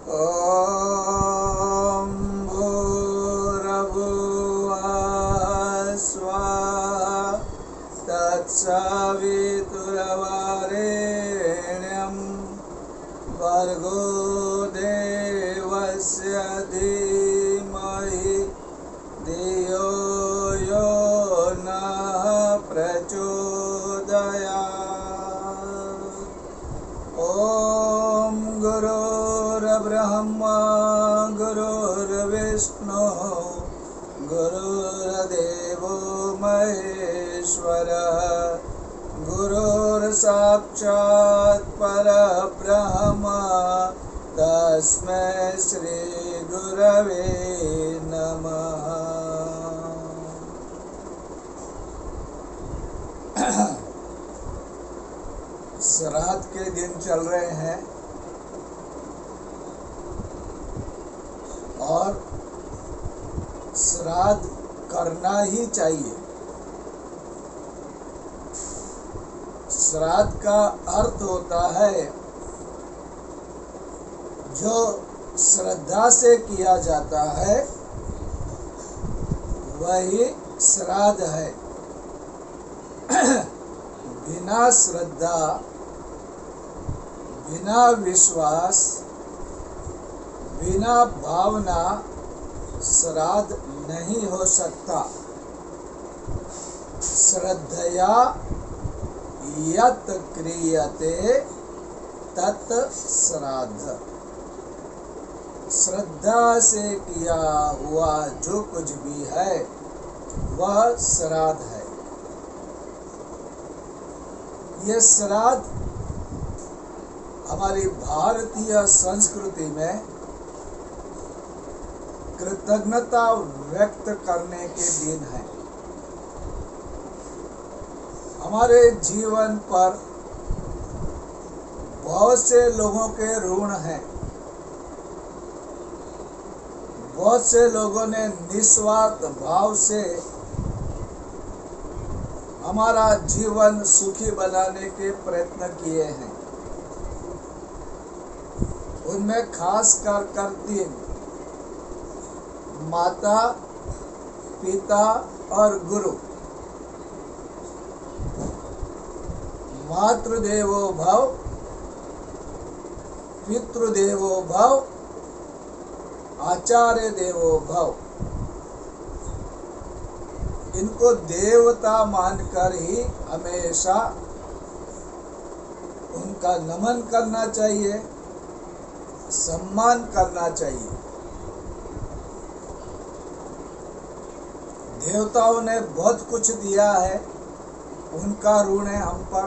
ॐ भूर्भुवः स्वः तत्सवितुर्वरेण्यं भर्गो देवस्य धीमहि धियो यो नः प्रचोदयात्। ॐ गुरुर्ब्रह्मा गुरुर्विष्णुः गुरुर्देवो महेश्वरः गुरुर्साक्षात् परब्रह्म तस्मै श्री गुरवे नमः। श्राद्ध के दिन चल रहे हैं और श्राद्ध करना ही चाहिए। श्राद्ध का अर्थ होता है जो श्रद्धा से किया जाता है वही श्राद्ध है। बिना श्रद्धा बिना विश्वास बिना भावना श्राद्ध नहीं हो सकता। श्रद्धया यत् क्रियते तत् श्राद्ध। श्रद्धा से किया हुआ जो कुछ भी है वह श्राद्ध है। ये श्राद्ध हमारी भारतीय संस्कृति में कृतज्ञता व्यक्त करने के दिन है। हमारे जीवन पर बहुत से लोगों के ऋण हैं। बहुत से लोगों ने निस्वार्थ भाव से हमारा जीवन सुखी बनाने के प्रयत्न किए हैं। उनमें खास कर तीन: माता, पिता और गुरु। मातृदेवो भव, पितृदेवो भव, आचार्य देवो भव। इनको देवता मानकर ही हमेशा उनका नमन करना चाहिए, सम्मान करना चाहिए। देवताओं ने बहुत कुछ दिया है, उनका ऋण है हम पर।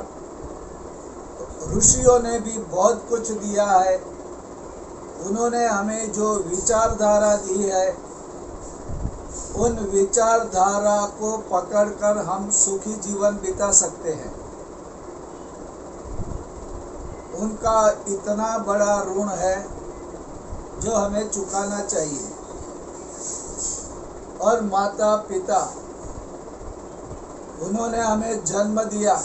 ऋषियों ने भी बहुत कुछ दिया है, उन्होंने हमें जो विचारधारा दी है उन विचारधारा को पकड़कर हम सुखी जीवन बिता सकते हैं। उनका इतना बड़ा ऋण है जो हमें चुकाना चाहिए। और माता पिता, उन्होंने हमें जन्म दिया,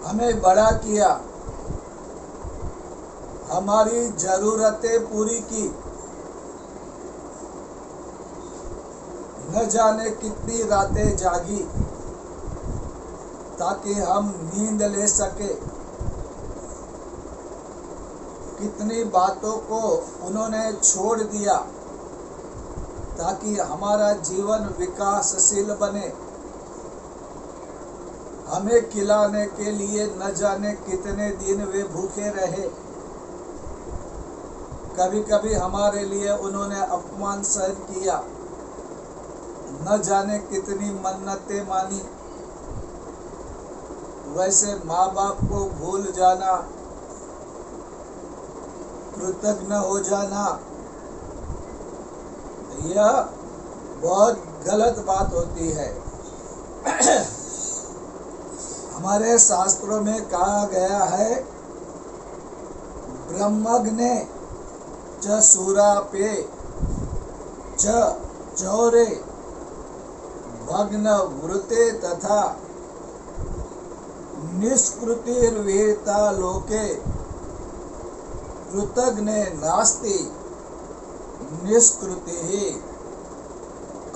हमें बड़ा किया, हमारी जरूरतें पूरी की। न जाने कितनी रातें जागी ताकि हम नींद ले सके। कितनी बातों को उन्होंने छोड़ दिया ताकि हमारा जीवन विकासशील बने। हमें खिलाने के लिए न जाने कितने दिन वे भूखे रहे। कभी कभी हमारे लिए उन्होंने अपमान सहन किया, न जाने कितनी मन्नतें मानी। वैसे माँ बाप को भूल जाना, कृतज्ञ हो जाना, यह बहुत गलत बात होती है। हमारे शास्त्रों में कहा गया है, ब्रह्मग्ने च शूरापे च चौरे भग्न वृते तथा निष्कृतिर्वेता लोके कृतघ्ने नास्ति निष्कृतिः,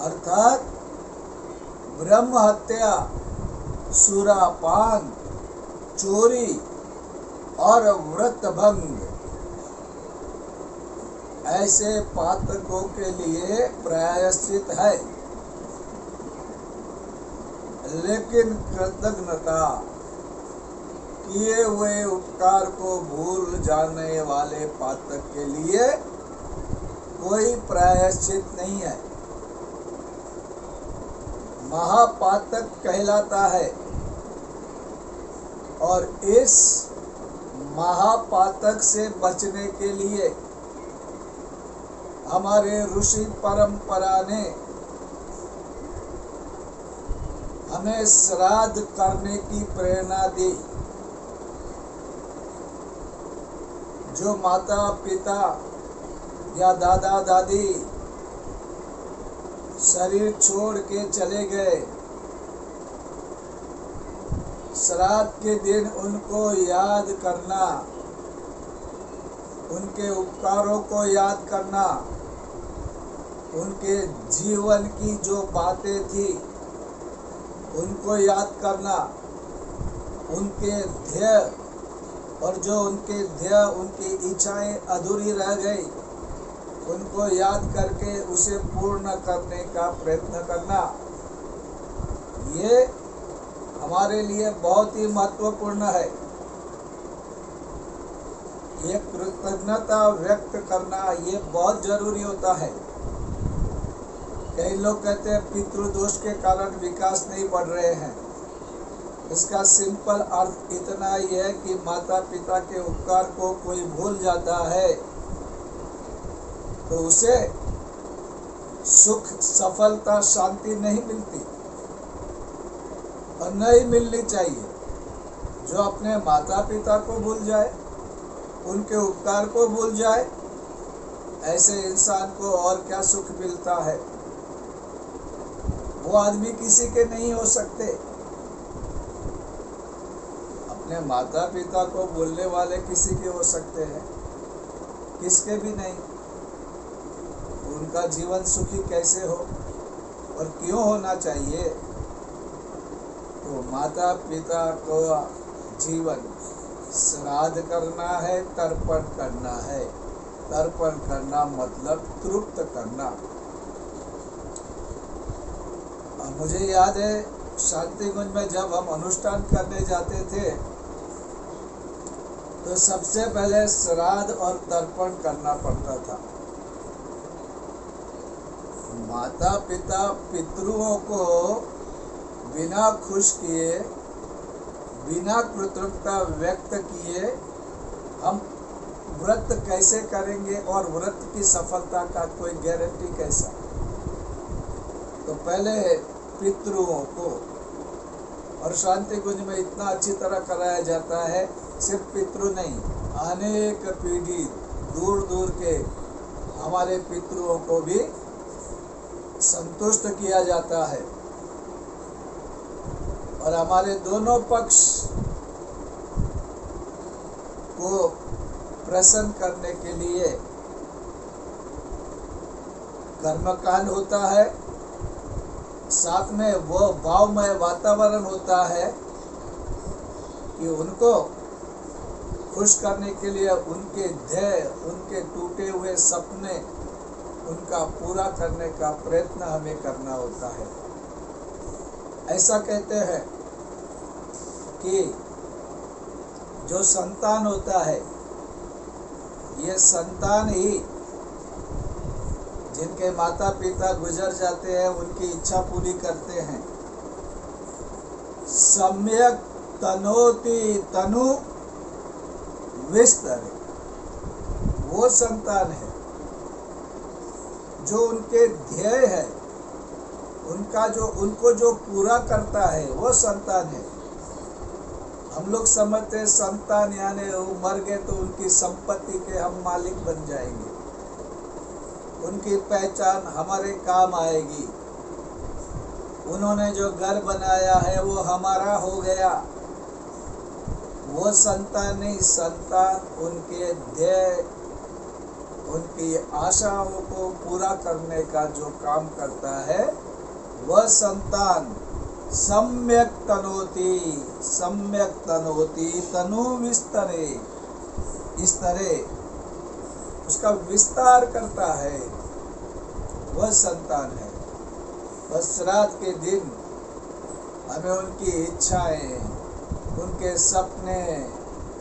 अर्थात ब्रह्म हत्या, सुरापान, चोरी और व्रत भंग ऐसे पातकों के लिए प्रायश्चित है, लेकिन कृतज्ञता, किए हुए उपकार को भूल जाने वाले पातक के लिए कोई प्रायश्चित नहीं है। महापातक कहलाता है और इस महापातक से बचने के लिए हमारे ऋषि परंपरा ने हमें श्राद्ध करने की प्रेरणा दी। जो माता पिता या दादा दादी शरीर छोड़ के चले गए, श्राद्ध के दिन उनको याद करना, उनके उपकारों को याद करना, उनके जीवन की जो बातें थी उनको याद करना, उनके ध्येय और जो उनके ध्येय उनकी इच्छाएं अधूरी रह गई उनको याद करके उसे पूर्ण करने का प्रयत्न करना, ये हमारे लिए बहुत ही महत्वपूर्ण है। ये कृतज्ञता व्यक्त करना ये बहुत जरूरी होता है। कई लोग कहते हैं पितृदोष के कारण विकास नहीं बढ़ रहे हैं। इसका सिंपल अर्थ इतना ही है कि माता पिता के उपकार को कोई भूल जाता है तो उसे सुख, सफलता, शांति नहीं मिलती और नहीं मिलनी चाहिए। जो अपने माता पिता को भूल जाए, उनके उपकार को भूल जाए, ऐसे इंसान को और क्या सुख मिलता है। वो आदमी किसी के नहीं हो सकते। अपने माता पिता को भूलने वाले किसी के हो सकते हैं, किसके भी नहीं। उनका जीवन सुखी कैसे हो और क्यों होना चाहिए। तो माता पिता को जीवन श्राद्ध करना है, तर्पण करना है। तर्पण करना मतलब तृप्त करना। मुझे याद है शांतिकुंज में जब हम अनुष्ठान करने जाते थे तो सबसे पहले श्राद्ध और तर्पण करना पड़ता था। माता पिता पितृओं को बिना खुश किए, बिना कृतज्ञता व्यक्त किए हम व्रत कैसे करेंगे और व्रत की सफलता का कोई गारंटी कैसा। तो पहले पितृओं को, और शांति कुंज में इतना अच्छी तरह कराया जाता है, सिर्फ पितृ नहीं, अनेक पीढ़ी दूर दूर के हमारे पितृओं को भी संतुष्ट किया जाता है। और हमारे दोनों पक्ष को प्रसन्न करने के लिए कर्मकांड होता है, साथ में वो भावमय वातावरण होता है कि उनको खुश करने के लिए उनके ध्येय, उनके टूटे हुए सपने, उनका पूरा करने का प्रयत्न हमें करना होता है। ऐसा कहते हैं कि जो संतान होता है, ये संतान ही जिनके माता पिता गुजर जाते हैं उनकी इच्छा पूरी करते हैं। सम्यक तनोति तनु विस्तरे, वो संतान है जो उनके ध्येय है, उनको जो पूरा करता है वो संतान है। हम लोग समझते हैं संतान यानी वो मर गए तो उनकी संपत्ति के हम मालिक बन जाएंगे, उनकी पहचान हमारे काम आएगी, उन्होंने जो घर बनाया है वो हमारा हो गया, वो संतान नहीं, संतान उनके ध्येय, उनकी आशाओं को पूरा करने का जो काम करता है, वह संतान सम्यक तनोति तनु विस्तरे, इस तरह उसका विस्तार करता है, वह संतान है। बस श्राद्ध के दिन हमें उनकी इच्छाएं, उनके सपने,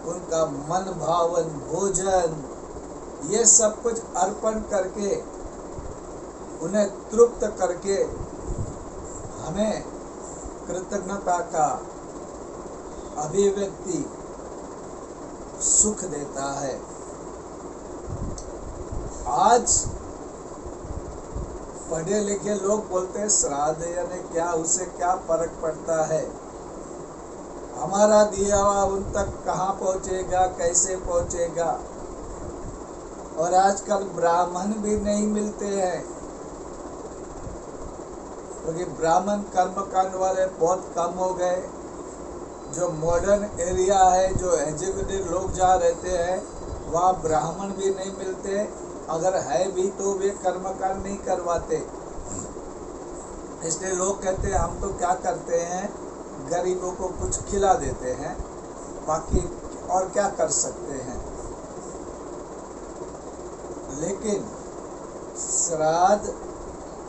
उनका मन भावन भोजन, ये सब कुछ अर्पण करके, उन्हें तृप्त करके हमें कृतज्ञता का अभिव्यक्ति सुख देता है। आज पढ़े लिखे लोग बोलते हैं श्राद्ध यानी क्या, उसे क्या फर्क पड़ता है, हमारा दिया हुआ उन तक कहाँ पहुँचेगा, कैसे पहुँचेगा। और आजकल ब्राह्मण भी नहीं मिलते हैं, क्योंकि ब्राह्मण कर्मकांड वाले बहुत कम हो गए। जो मॉडर्न एरिया है, जो एजुकेटेड लोग जहाँ रहते हैं, वहाँ ब्राह्मण भी नहीं मिलते, अगर है भी तो वे कर्मकांड नहीं करवाते। इसलिए लोग कहते हैं हम तो क्या करते हैं, गरीबों को कुछ खिला देते हैं, बाकी और क्या कर सकते हैं। लेकिन श्राद्ध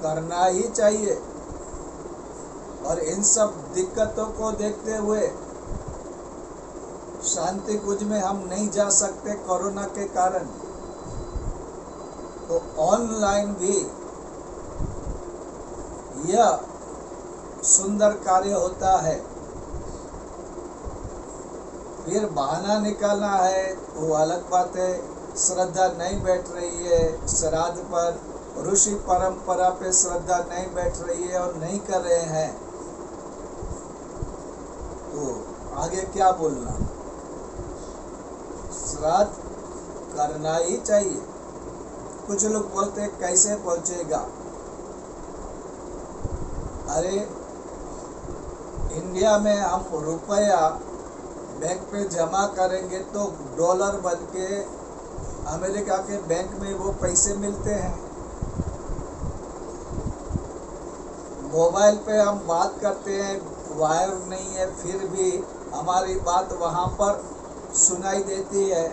करना ही चाहिए। और इन सब दिक्कतों को देखते हुए शांति कुंज में हम नहीं जा सकते कोरोना के कारण, तो ऑनलाइन भी यह सुंदर कार्य होता है। फिर बहाना निकालना है वो अलग बात है, श्रद्धा नहीं बैठ रही है श्राद्ध पर, ऋषि परंपरा पे श्रद्धा नहीं बैठ रही है और नहीं कर रहे हैं, तो आगे क्या बोलना। श्राद्ध करना ही चाहिए। कुछ लोग बोलते हैं कैसे पहुंचेगा, अरे इंडिया में हम रुपया बैंक पे जमा करेंगे तो डॉलर बन के अमेरिका के बैंक में वो पैसे मिलते हैं। मोबाइल पे हम बात करते हैं, वायर नहीं है, फिर भी हमारी बात वहाँ पर सुनाई देती है।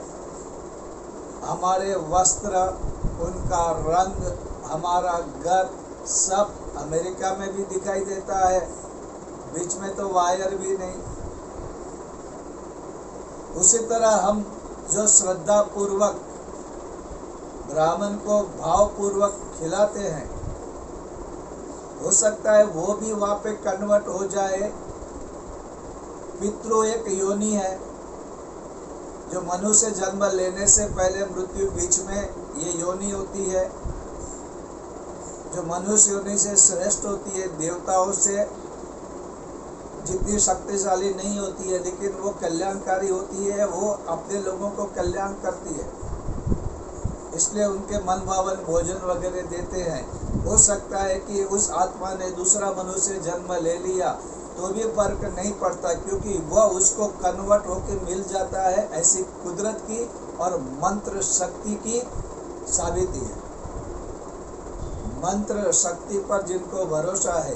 हमारे वस्त्र, उनका रंग, हमारा घर सब अमेरिका में भी दिखाई देता है, बीच में तो वायर भी नहीं। उसी तरह हम जो श्रद्धा पूर्वक ब्राह्मण को भाव पूर्वक खिलाते हैं, हो सकता है वो भी वहाँ पे कन्वर्ट हो जाए। पितृ एक योनि है, जो मनुष्य जन्म लेने से पहले मृत्यु बीच में ये योनि होती है, जो मनुष्य योनि से श्रेष्ठ होती है, देवताओं से जितनी शक्तिशाली नहीं होती है, लेकिन वो कल्याणकारी होती है, वो अपने लोगों को कल्याण करती है, इसलिए उनके मन भावन भोजन वगैरह देते हैं। हो सकता है कि उस आत्मा ने दूसरा मनुष्य जन्म ले लिया तो भी फर्क नहीं पड़ता, क्योंकि वह उसको कन्वर्ट होकर मिल जाता है। ऐसी कुदरत की और मंत्र शक्ति की साबिती है। मंत्र शक्ति पर जिनको भरोसा है,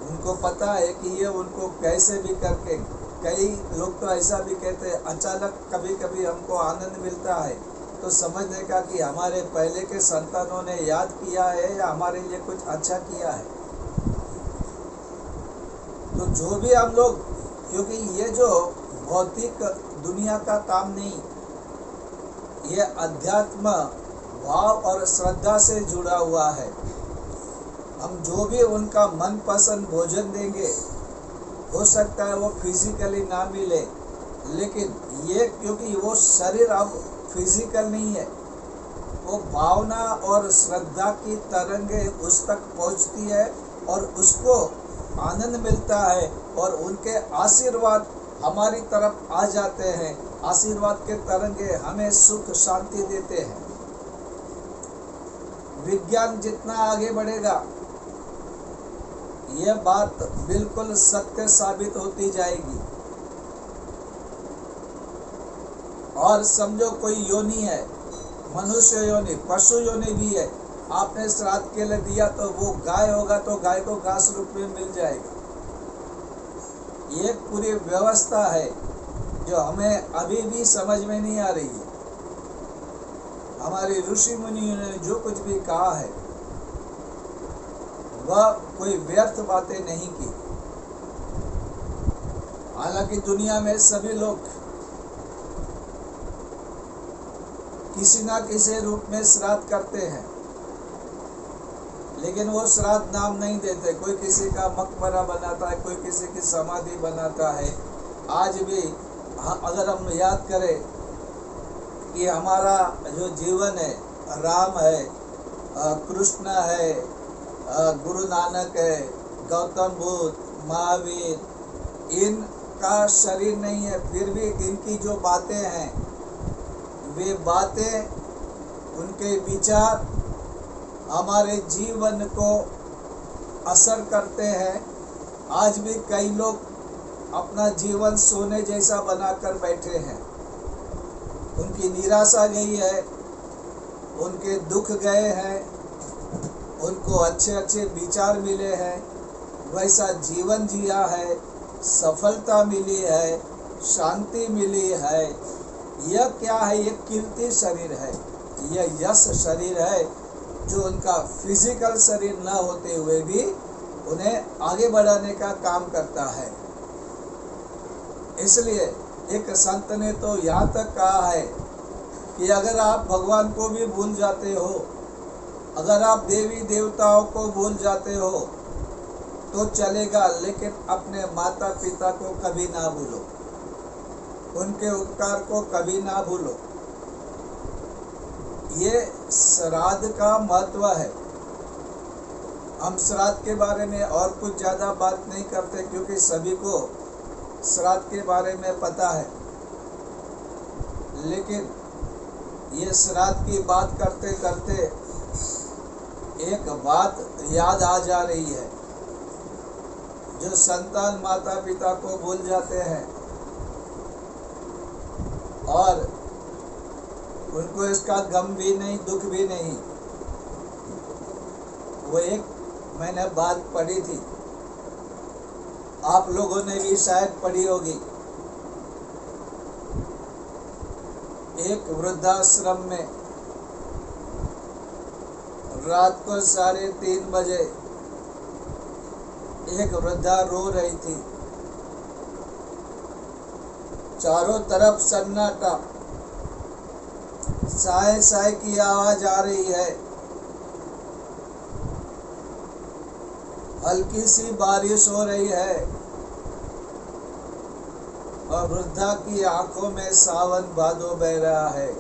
उनको पता है कि ये उनको कैसे भी करके, कई लोग तो ऐसा भी कहते हैं अचानक कभी कभी हमको आनंद मिलता है, तो समझने का कि हमारे पहले के संतानों ने याद किया है या हमारे लिए कुछ अच्छा किया है। तो जो भी हम लोग, क्योंकि ये जो भौतिक दुनिया का काम नहीं, ये अध्यात्म भाव और श्रद्धा से जुड़ा हुआ है। हम जो भी उनका मनपसंद भोजन देंगे, हो सकता है वो फिजिकली ना मिले, लेकिन ये क्योंकि वो शरीर अब फिजिकल नहीं है, वो भावना और श्रद्धा की तरंगे उस तक पहुंचती है और उसको आनंद मिलता है, और उनके आशीर्वाद हमारी तरफ आ जाते हैं। आशीर्वाद के तरंगे हमें सुख शांति देते हैं। विज्ञान जितना आगे बढ़ेगा, यह बात बिल्कुल सत्य साबित होती जाएगी। और समझो कोई योनि है, मनुष्य योनि, पशु योनि भी है, आपने श्राद्ध के लिए दिया तो वो गाय होगा तो गाय को घास रूप में मिल जाएगा। ये पूरी व्यवस्था है जो हमें अभी भी समझ में नहीं आ रही है। हमारे ऋषि मुनियों ने जो कुछ भी कहा है वह कोई व्यर्थ बातें नहीं की। हालांकि दुनिया में सभी लोग किसी ना किसी रूप में श्राद्ध करते हैं, लेकिन वो श्राद्ध नाम नहीं देते। कोई किसी का मकबरा बनाता है, कोई किसी की समाधि बनाता है। आज भी अगर हम याद करें कि हमारा जो जीवन है, राम है, कृष्ण है, गुरु नानक है, गौतम बुद्ध, महावीर, इनका शरीर नहीं है, फिर भी इनकी जो बातें हैं, वे बातें, उनके विचार हमारे जीवन को असर करते हैं। आज भी कई लोग अपना जीवन सोने जैसा बनाकर बैठे हैं। उनकी निराशा गई है, उनके दुख गए हैं, उनको अच्छे अच्छे विचार मिले हैं, वैसा जीवन जिया है, सफलता मिली है, शांति मिली है। यह क्या है? ये कीर्ति शरीर है, यह यश शरीर है, जो उनका फिजिकल शरीर न होते हुए भी उन्हें आगे बढ़ाने का काम करता है। इसलिए एक संत ने तो यहाँ तक कहा है कि अगर आप भगवान को भी भूल जाते हो, अगर आप देवी देवताओं को भूल जाते हो तो चलेगा, लेकिन अपने माता पिता को कभी ना भूलो, उनके उपकार को कभी ना भूलो। ये श्राद्ध का महत्व है। हम श्राद्ध के बारे में और कुछ ज़्यादा बात नहीं करते, क्योंकि सभी को श्राद्ध के बारे में पता है। लेकिन ये श्राद्ध की बात करते करते एक बात याद आ जा रही है। जो संतान माता पिता को भूल जाते हैं और उनको इसका गम भी नहीं, दुख भी नहीं। वो एक मैंने बात पढ़ी थी, आप लोगों ने भी शायद पढ़ी होगी। एक वृद्धाश्रम में रात को 3:30 बजे एक वृद्धा रो रही थी। चारों तरफ सन्नाटा, साए साए की आवाज आ रही है, हल्की सी बारिश हो रही है और वृद्धा की आंखों में सावन भादो बह रहा है,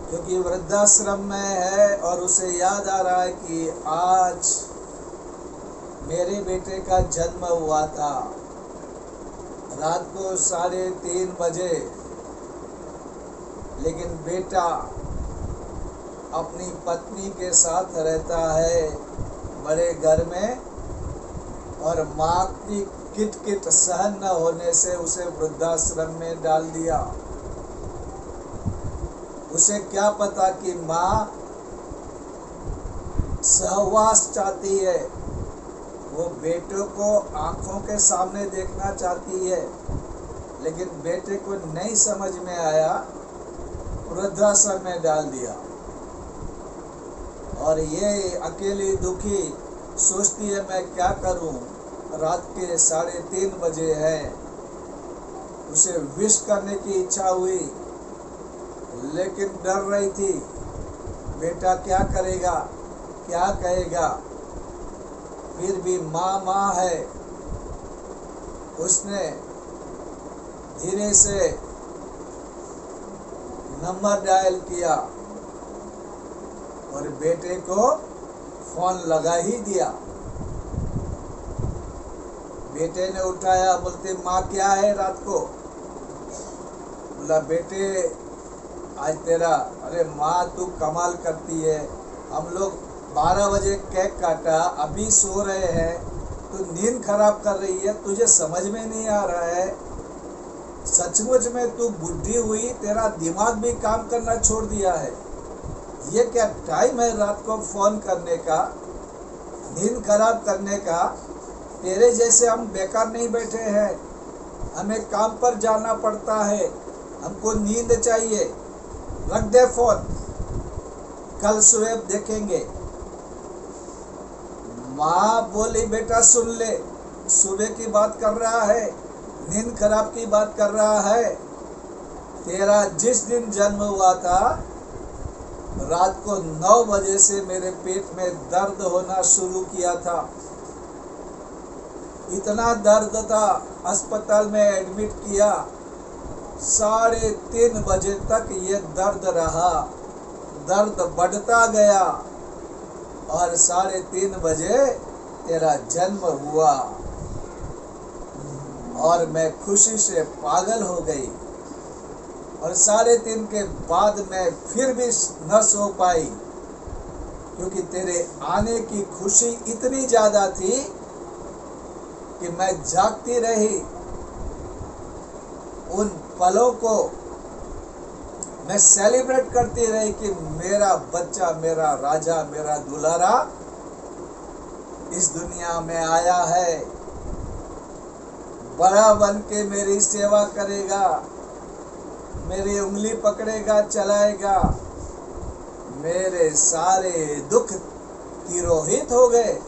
क्योंकि वृद्धाश्रम में है और उसे याद आ रहा है कि आज मेरे बेटे का जन्म हुआ था। रात को 3:30 बजे, लेकिन बेटा अपनी पत्नी के साथ रहता है बड़े घर में, और माँ की किट सहन न होने से उसे वृद्धाश्रम में डाल दिया। उसे क्या पता कि माँ सहवास चाहती है, वो बेटों को आंखों के सामने देखना चाहती है, लेकिन बेटे को नहीं समझ में आया, वृद्धाश्रम में डाल दिया। और ये अकेली दुखी सोचती है मैं क्या करूं, रात के 3:30 बजे है। उसे विश करने की इच्छा हुई, लेकिन डर रही थी बेटा क्या करेगा, क्या कहेगा। फिर भी माँ है, उसने धीरे से नंबर डायल किया और बेटे को फोन लगा ही दिया। बेटे ने उठाया, बोलते माँ क्या है रात को। बोला बेटे आज तेरा, अरे माँ तू कमाल करती है, हम लोग 12 बजे केक काटा, अभी सो रहे हैं, तो नींद खराब कर रही है, तुझे समझ में नहीं आ रहा है। सचमुच में तू बुढ़ी हुई, तेरा दिमाग भी काम करना छोड़ दिया है। ये क्या टाइम है रात को फोन करने का, नींद खराब करने का। तेरे जैसे हम बेकार नहीं बैठे हैं, हमें काम पर जाना पड़ता है, हमको नींद चाहिए। रख दे फोन, कल सुबह देखेंगे। माँ बोली बेटा सुन ले, सुबह की बात कर रहा है, नींद खराब की बात कर रहा है। तेरा जिस दिन जन्म हुआ था, रात को 9 बजे से मेरे पेट में दर्द होना शुरू किया था। इतना दर्द था, अस्पताल में एडमिट किया। 3:30 बजे तक ये दर्द रहा, दर्द बढ़ता गया और 3:30 बजे तेरा जन्म हुआ और मैं खुशी से पागल हो गई। और 3:30 के बाद मैं फिर भी न सो पाई, क्योंकि तेरे आने की खुशी इतनी ज्यादा थी कि मैं जागती रही। उन पलों को मैं सेलिब्रेट करती रही कि मेरा बच्चा, मेरा राजा, मेरा दुलारा इस दुनिया में आया है, बड़ा बन के मेरी सेवा करेगा, मेरी उंगली पकड़ेगा, चलाएगा। मेरे सारे दुख तिरोहित हो गए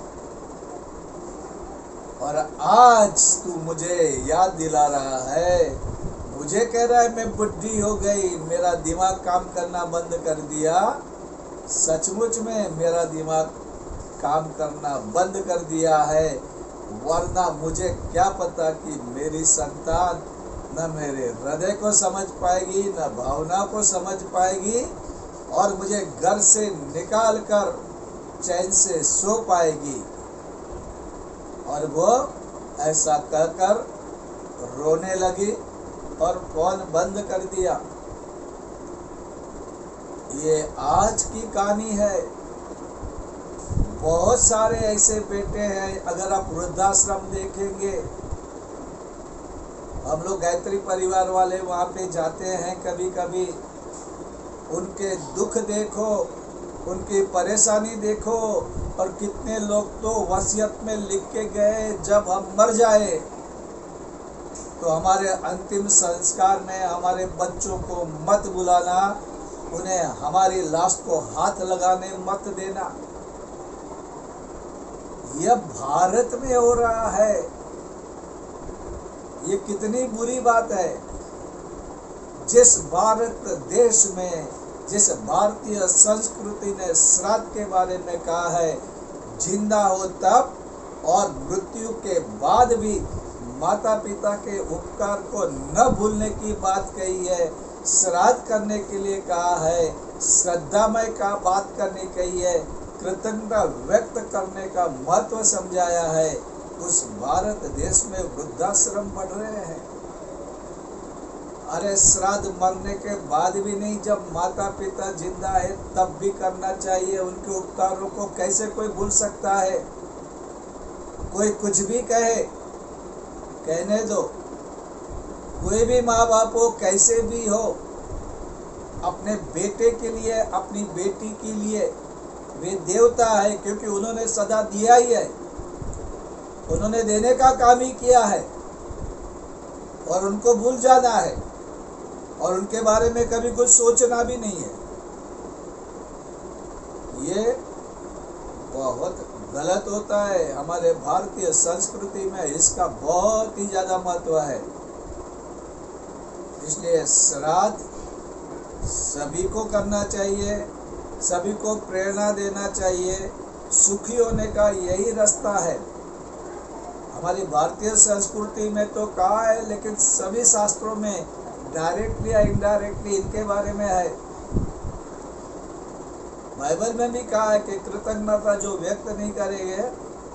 और आज तू मुझे याद दिला रहा है, मुझे कह रहा है मैं बुढ़ी हो गई, मेरा दिमाग काम करना बंद कर दिया। सचमुच में मेरा दिमाग काम करना बंद कर दिया है, वरना मुझे क्या पता कि मेरी संतान न मेरे हृदय को समझ पाएगी, न भावना को समझ पाएगी और मुझे घर से निकाल कर चैन से सो पाएगी। और वो ऐसा कहकर रोने लगी और फोन बंद कर दिया। ये आज की कहानी है। बहुत सारे ऐसे बेटे हैं, अगर आप वृद्धाश्रम देखेंगे, हम लोग गायत्री परिवार वाले वहाँ पे जाते हैं कभी कभी, उनके दुख देखो, उनकी परेशानी देखो। और कितने लोग तो वसीयत में लिख के गए, जब हम मर जाए तो हमारे अंतिम संस्कार में हमारे बच्चों को मत बुलाना, उन्हें हमारी लाश को हाथ लगाने मत देना। यह भारत में हो रहा है। ये कितनी बुरी बात है। जिस भारत देश में, जिस भारतीय संस्कृति ने श्राद्ध के बारे में कहा है, जिंदा हो तब और मृत्यु के बाद भी माता पिता के उपकार को न भूलने की बात कही है, श्राद्ध करने के लिए कहा है, श्रद्धामय का बात करने कही है, कृतज्ञता व्यक्त करने का महत्व समझाया है, उस भारत देश में वृद्धाश्रम बढ़ रहे हैं। अरे श्राद्ध मरने के बाद भी नहीं, जब माता पिता जिंदा है तब भी करना चाहिए। उनके उपकारों को कैसे कोई भूल सकता है। कोई कुछ भी कहे, कहने दो। कोई भी माँ बाप हो, कैसे भी हो, अपने बेटे के लिए, अपनी बेटी के लिए वे देवता है, क्योंकि उन्होंने सदा दिया ही है, उन्होंने देने का काम ही किया है और उनको भूल जाना है और उनके बारे में कभी कुछ सोचना भी नहीं है। ये बहुत गलत होता है। हमारे भारतीय संस्कृति में इसका बहुत ही ज्यादा महत्व है। इसलिए श्राद्ध सभी को करना चाहिए, सभी को प्रेरणा देना चाहिए। सुखी होने का यही रास्ता है। हमारी भारतीय संस्कृति में तो कहा है, लेकिन सभी शास्त्रों में डायरेक्टली या इनडायरेक्टली इनके बारे में है। बाइबल में भी कहा है कि कृतज्ञता जो व्यक्त नहीं करेंगे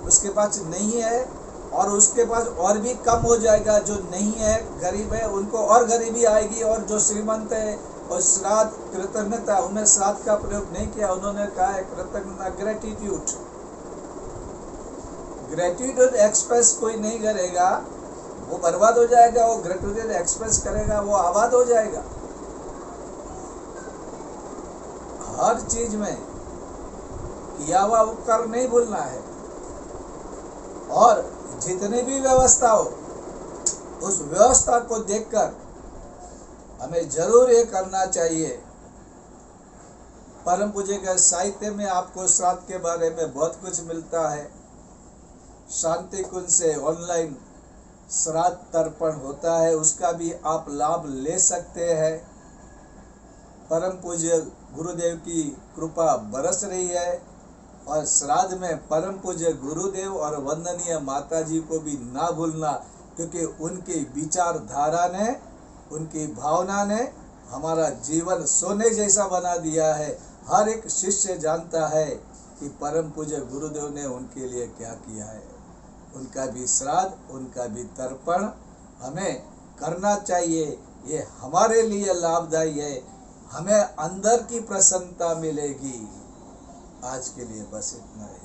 उसके पास नहीं है, और उसके पास और भी कम हो जाएगा। जो नहीं है, गरीब है, उनको और गरीबी आएगी, और जो श्रीमंत है और श्राद्ध कृतज्ञता, उन्होंने श्राद्ध का प्रयोग नहीं किया, उन्होंने कहा है कृतज्ञता, ग्रेटिट्यूड। ग्रेटिट्यूड एक्सप्रेस कोई नहीं करेगा वो बर्बाद हो जाएगा, वो ग्रेटिट्यूड एक्सप्रेस करेगा वो आबाद हो जाएगा। हर चीज में किया हुआ उपकार नहीं भूलना है, और जितनी भी व्यवस्था हो उस व्यवस्था को देखकर हमें जरूर ये करना चाहिए। परम पूज्य के साहित्य में आपको श्राद्ध के बारे में बहुत कुछ मिलता है। शांति कुंज से ऑनलाइन श्राद्ध तर्पण होता है, उसका भी आप लाभ ले सकते हैं। परम पूज्य गुरुदेव की कृपा बरस रही है, और श्राद्ध में परम पूज्य गुरुदेव और वंदनीय माता जी को भी ना भूलना, क्योंकि उनकी विचारधारा ने, उनकी भावना ने हमारा जीवन सोने जैसा बना दिया है। हर एक शिष्य जानता है कि परम पूज्य गुरुदेव ने उनके लिए क्या किया है। उनका भी श्राद्ध, उनका भी तर्पण हमें करना चाहिए। ये हमारे लिए लाभदायी है, हमें अंदर की प्रसन्नता मिलेगी। आज के लिए बस इतना ही।